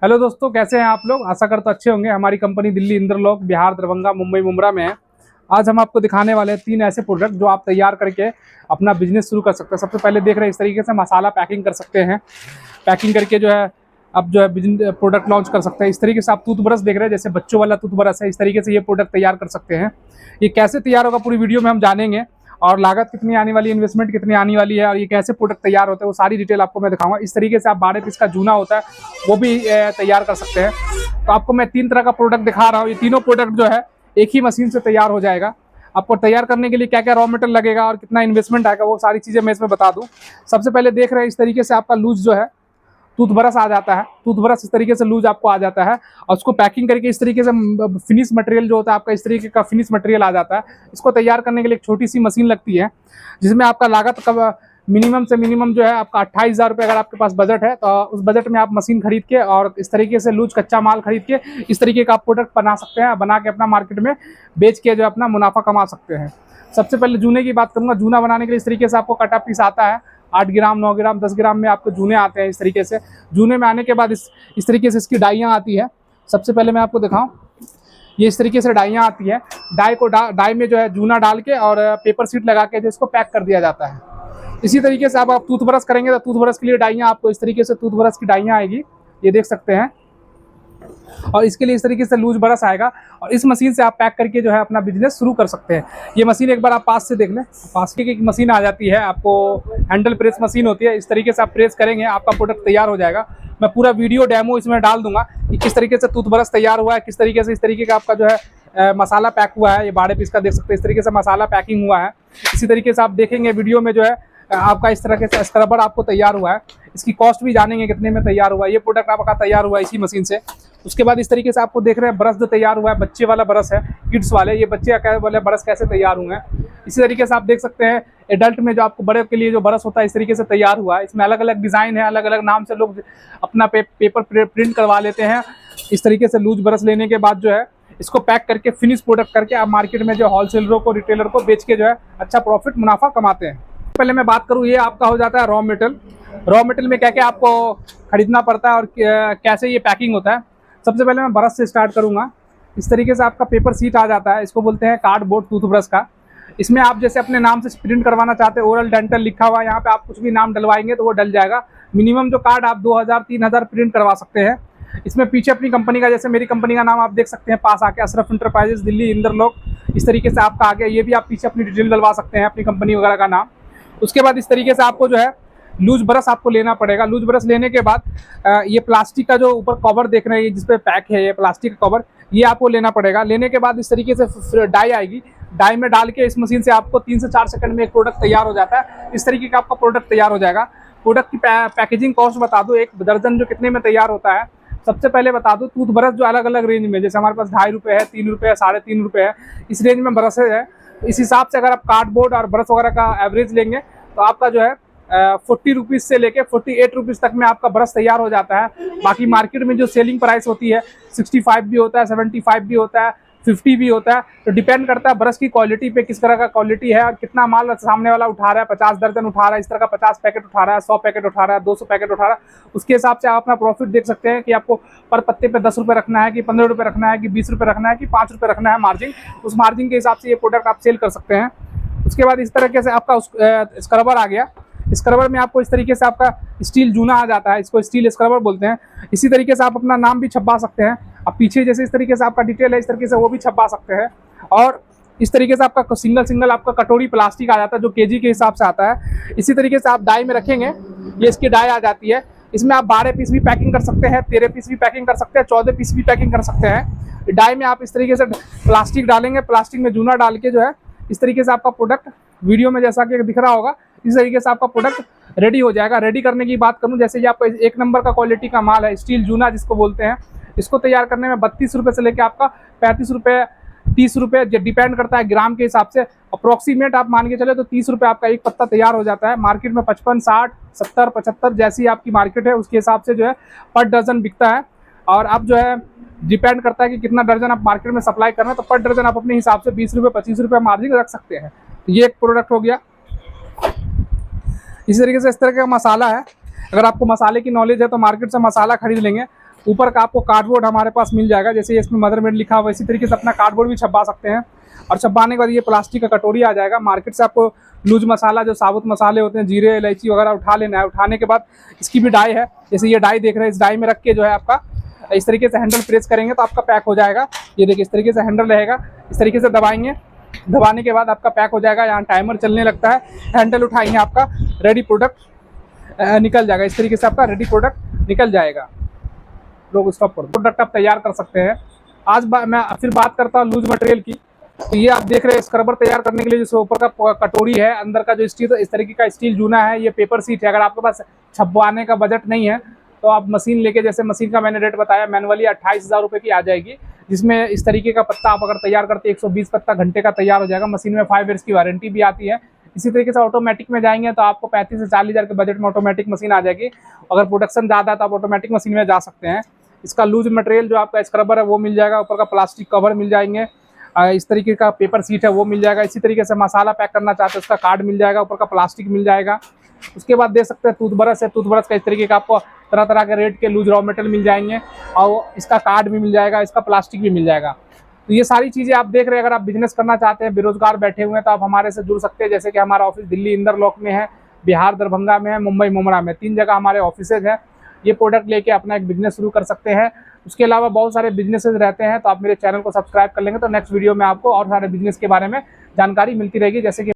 Hello दोस्तों, कैसे हैं आप लोग। आशा करता अच्छे होंगे। हमारी कंपनी दिल्ली, इंद्रलोक, बिहार, दरभंगा, मुंबई, मुमरा में है। आज हम आपको दिखाने वाले हैं 3 ऐसे प्रोडक्ट जो आप तैयार करके अपना बिजनेस शुरू कर सकते हैं। सबसे पहले देख रहे हैं इस तरीके से मसाला पैकिंग कर सकते हैं। पैकिंग करके जो है अब जो है बिजनेस प्रोडक्ट लॉन्च कर सकते हैं। इस तरीके से आप टूथब्रश देख रहे हैं, जैसे बच्चों वाला टूथब्रश है, इस तरीके से ये प्रोडक्ट तैयार कर सकते हैं। ये कैसे तैयार होगा पूरी वीडियो में हम जानेंगे, और लागत कितनी आने वाली है, इन्वेस्टमेंट कितनी आने वाली है, और ये कैसे प्रोडक्ट तैयार होते हैं वो सारी डिटेल आपको मैं दिखाऊंगा। इस तरीके से आप 12 पीस का जूना होता है वो भी तैयार कर सकते हैं। तो आपको मैं 3 तरह का प्रोडक्ट दिखा रहा हूँ। ये तीनों प्रोडक्ट जो है एक ही मशीन से तैयार हो जाएगा। आपको तैयार करने के लिए क्या क्या रॉ मटेरियल लगेगा और कितना इन्वेस्टमेंट आएगा वो सारी चीज़ें मैं इसमें बता दूँ। सबसे पहले देख रहे हैं इस तरीके से आपका लूज जो है टूथब्रश आ जाता है। टूथब्रश इस तरीके से लूज आपको आ जाता है, और उसको पैकिंग करके इस तरीके से फिनिश मटेरियल जो होता है आपका, इस तरीके का फिनिश मटेरियल आ जाता है। इसको तैयार करने के लिए एक छोटी सी मशीन लगती है, जिसमें आपका लागत कब मिनिमम से मिनिमम जो है आपका 28,000 रुपये अगर आपके पास बजट है, तो उस बजट में आप मशीन खरीद के और इस तरीके से लूज कच्चा माल खरीद के इस तरीके का आप प्रोडक्ट बना सकते हैं। बना के अपना मार्केट में बेच के जो अपना मुनाफा कमा सकते हैं। सबसे पहले जूने की बात करूंगा। जूना बनाने के लिए इस तरीके से आपको कटा पीस आता है। 8 ग्राम, 9 ग्राम, 10 ग्राम में आपको जूने आते हैं। इस तरीके से जूने में आने के बाद इस तरीके से इसकी डाइयाँ आती है। सबसे पहले मैं आपको दिखाऊं, ये इस तरीके से डाइयाँ आती है। डाई में जो है जूना डाल के और पेपर सीट लगा के जो इसको पैक कर दिया जाता है। इसी तरीके से आप टूथब्रश करेंगे तो टूथब्रश के लिए डाइयाँ आपको इस तरीके से टूथब्रश की डाइयाँ आएगी, ये देख सकते हैं। और इसके लिए इस तरीके से लूज ब्रश आएगा, और इस मशीन से आप पैक करके जो है अपना बिजनेस शुरू कर सकते हैं। ये मशीन एक बार आप पास से देख लें। पास की एक मशीन आ जाती है, आपको हैंडल प्रेस मशीन होती है। इस तरीके से आप प्रेस करेंगे, आपका प्रोडक्ट तैयार हो जाएगा। मैं पूरा वीडियो डेमो इसमें डाल दूंगा कि किस तरीके से टूथब्रश तैयार हुआ है, किस तरीके से इस तरीके का आपका जो है मसाला पैक हुआ है। ये 12 पीस का देख सकते हैं, इस तरीके से मसाला पैकिंग हुआ है। इसी तरीके से आप देखेंगे वीडियो में जो है आपका इस तरह के स्क्रबर आपको तैयार हुआ है। इसकी कॉस्ट भी जानेंगे कितने में तैयार हुआ है। ये प्रोडक्ट आपका तैयार हुआ है इसी मशीन से। उसके बाद इस तरीके से आपको देख रहे हैं ब्रश जो तैयार हुआ है, बच्चे वाला ब्रश है, किड्स वाले। ये बच्चे वाले ब्रश कैसे तैयार हुए हैं, इसी तरीके से आप देख सकते हैं। एडल्ट में जो आपको बड़े के लिए जो ब्रश होता है इस तरीके से तैयार हुआ है। इसमें अलग अलग डिज़ाइन है, अलग अलग नाम से लोग अपना पेपर प्रिंट करवा लेते हैं। इस तरीके से लूज ब्रश लेने के बाद जो है इसको पैक करके फिनिश प्रोडक्ट करके आप मार्केट में जो होलसेलरों को, रिटेलर को बेच के जो है अच्छा प्रॉफिट मुनाफा कमाते हैं। पहले मैं बात करूँ, ये आपका हो जाता है रॉ मटेरियल। रॉ मटेरियल में क्या क्या आपको खरीदना पड़ता है और कैसे ये पैकिंग होता है। सबसे पहले मैं ब्रश से स्टार्ट करूँगा। इस तरीके से आपका पेपर सीट आ जाता है, इसको बोलते हैं कार्डबोर्ड टूथब्रश का। इसमें आप जैसे अपने नाम से प्रिंट करवाना चाहते हैं, ओरल डेंटल लिखा हुआ है, यहाँ पे आप कुछ भी नाम डलवाएंगे तो वो डल जाएगा। मिनिमम जो कार्ड आप 2000-3000 प्रिंट करवा सकते हैं। इसमें पीछे अपनी कंपनी का, जैसे मेरी कंपनी का नाम आप देख सकते हैं पास आके, अशरफ इंटरप्राइजेस दिल्ली, इंद्रलोक। इस तरीके से आपका आगे ये भी आप पीछे अपनी डिटेल डलवा सकते हैं, अपनी कंपनी वगैरह का नाम। उसके बाद इस तरीके से आपको जो है लूज ब्रश आपको लेना पड़ेगा। लूज ब्रश लेने के बाद ये प्लास्टिक का जो ऊपर कवर देख रहे हैं, जिस पे पैक है ये प्लास्टिक का कवर, ये आपको लेना पड़ेगा। लेने के बाद इस तरीके से डाई आएगी। डाई में डाल के इस मशीन से आपको 3 से 4 सेकंड में एक प्रोडक्ट तैयार हो जाता है। इस तरीके का आपका प्रोडक्ट तैयार हो जाएगा। प्रोडक्ट की पैकेजिंग कॉस्ट बता दो, एक दर्जन जो कितने में तैयार होता है। सबसे पहले बता दूं, टूथब्रश जो अलग अलग रेंज में, जैसे हमारे पास 2.5 रुपये है, 3 रुपये है, 3.5 रुपये है, इस रेंज में ब्रशेज है। इस हिसाब से अगर आप कार्डबोर्ड और ब्रश वगैरह का एवरेज लेंगे तो आपका जो है 40 रुपीज़ से लेके 48 रुपीज़ तक में आपका ब्रश तैयार हो जाता है। बाकी मार्केट में जो सेलिंग प्राइस होती है 65 भी होता है, 75 भी होता है, 50 भी होता है। तो डिपेंड करता है ब्रश की क्वालिटी पे, किस तरह का क्वालिटी है और कितना माल सामने वाला उठा रहा है। 50 दर्जन उठा रहा है, इस तरह का 50 पैकेट उठा रहा है, 100 पैकेट उठा रहा है, 200 पैकेट उठा रहा है, उसके हिसाब से आप अपना प्रॉफिट देख सकते हैं कि आपको पर पत्ते पे 10 रुपये रखना है, कि 15 रुपये रखना है, कि 20 रुपये रखना है, कि 5 रुपये रखना है मार्जिन। उस मार्जिन के हिसाब से ये प्रोडक्ट आप सेल कर सकते हैं। उसके बाद इस तरीके से आपका स्क्रबर आ गया। स्क्रबर में आपको इस तरीके से आपका स्टील जूना आ जाता है, इसको स्टील स्क्रबर बोलते हैं। इसी तरीके से आप अपना नाम भी छपवा सकते हैं। अब पीछे जैसे इस तरीके से आपका डिटेल है, इस तरीके से वो भी छपवा सकते हैं। और इस तरीके से आपका सिंगल आपका कटोरी प्लास्टिक आ जाता है, जो केजी के हिसाब से आता है। इसी तरीके से आप डाई में रखेंगे, ये इसकी डाई आ जाती है। इसमें आप 12 पीस भी पैकिंग कर सकते हैं, 13 पीस भी पैकिंग कर सकते हैं, 14 पीस भी पैकिंग कर सकते हैं। डाई में आप इस तरीके से प्लास्टिक डालेंगे, प्लास्टिक में जूना डाल के जो है इस तरीके से आपका प्रोडक्ट वीडियो में जैसा कि दिख रहा होगा, इस तरीके से आपका प्रोडक्ट रेडी हो जाएगा। रेडी करने की बात करूं, जैसे ये आपका 1 नंबर का क्वालिटी का माल है, स्टील जूना जिसको बोलते हैं। इसको तैयार करने में 32 रुपये से लेकर आपका 35 रुपये, 30 रुपये, डिपेंड करता है ग्राम के हिसाब से। अप्रोक्सीमेट आप मान के चले तो 30 रुपये आपका एक पत्ता तैयार हो जाता है। मार्केट में 55, 60, 70, 75 जैसी आपकी मार्केट है उसके हिसाब से जो है पर डजन बिकता है। और अब जो है डिपेंड करता है कि कितना दर्जन आप मार्केट में सप्लाई करना है, तो पर दर्जन आप अपने हिसाब से 20 रुपये, 25 रुपये मार्जिन रख सकते हैं। ये एक प्रोडक्ट हो गया। इसी तरीके से इस तरह का मसाला है। अगर आपको मसाले की नॉलेज है तो मार्केट से मसाला खरीद लेंगे। ऊपर का आपको कार्डबोर्ड हमारे पास मिल जाएगा, जैसे इसमें मदरमेड लिखा हुआ, इसी तरीके से अपना कार्डबोर्ड भी छपवा सकते हैं। और छपवाने के बाद ये प्लास्टिक का कटोरी आ जाएगा। मार्केट से आपको लूज मसाला, जो साबुत मसाले होते हैं, जीरे इलायची वगैरह उठा लेना है। उठाने के बाद इसकी भी डाई है, जैसे ये डाई देख रहे हैं, इस डाई में रख के जो है आपका इस तरीके से हैंडल प्रेस करेंगे तो आपका पैक हो जाएगा। ये देखिए इस तरीके से हैंडल रहेगा, इस तरीके से दबाएंगे, दबाने के बाद आपका पैक हो जाएगा। यहाँ टाइमर चलने लगता है, हैंडल उठाएंगे, आपका रेडी प्रोडक्ट निकल जाएगा। इस तरीके से आपका रेडी प्रोडक्ट निकल जाएगा। लोग स्टॉप कर दो, प्रोडक्ट आप तैयार कर सकते हैं। आज मैं फिर बात करता हूँ लूज मटेरियल की। तो ये आप देख रहे हैं स्क्रबर तैयार करने के लिए जो ऊपर का कटोरी है, अंदर का जो स्टील, इस तरीके का स्टील जूना है, ये पेपर सीट है। अगर आपके पास छपवाने का बजट नहीं है तो आप मशीन लेके, जैसे मशीन का मैंने रेट बताया, मैनुअली 28,000 रुपये की आ जाएगी, जिसमें इस तरीके का पत्ता आप अगर तैयार करते हैं 120 पत्ता घंटे का तैयार हो जाएगा। मशीन में 5 ईयर्स की वारंटी भी आती है। इसी तरीके से ऑटोमेटिक में जाएंगे तो आपको 35 से 40 हज़ार के बजट में ऑटोमेटिक मशीन आ जाएगी। अगर प्रोडक्शन ज़्यादा है तो आप ऑटोमेटिक मशीन में जा सकते हैं। इसका लूज मटेरियल जो आपका स्क्रबर है वो मिल जाएगा, ऊपर का प्लास्टिक कवर मिल जाएंगे, इस तरीके का पेपर सीट है वो मिल जाएगा। इसी तरीके से मसाला पैक करना चाहते हैं उसका कार्ड मिल जाएगा, ऊपर का प्लास्टिक मिल जाएगा। उसके बाद देख सकते हैं टूथब्रश है, टूथब्रश का इस तरीके का आपको तरह तरह के रेट के लूज रॉ मटेरियल मिल जाएंगे, और इसका कार्ड भी मिल जाएगा, इसका प्लास्टिक भी मिल जाएगा। तो ये सारी चीज़ें आप देख रहे हैं। अगर आप बिजनेस करना चाहते हैं, बेरोजगार बैठे हुए हैं, तो आप हमारे से जुड़ सकते हैं। जैसे कि हमारा ऑफिस दिल्ली इंदरलॉक में है, बिहार दरभंगा में है, मुंबई मुमरा में, 3 जगह हमारे ऑफिसेज हैं। ये प्रोडक्ट लेके अपना एक बिजनेस शुरू कर सकते हैं। उसके अलावा बहुत सारे बिजनेसेस रहते हैं, तो आप मेरे चैनल को सब्सक्राइब कर लेंगे तो नेक्स्ट वीडियो में आपको और सारे बिजनेस के बारे में जानकारी मिलती रहेगी। जैसे कि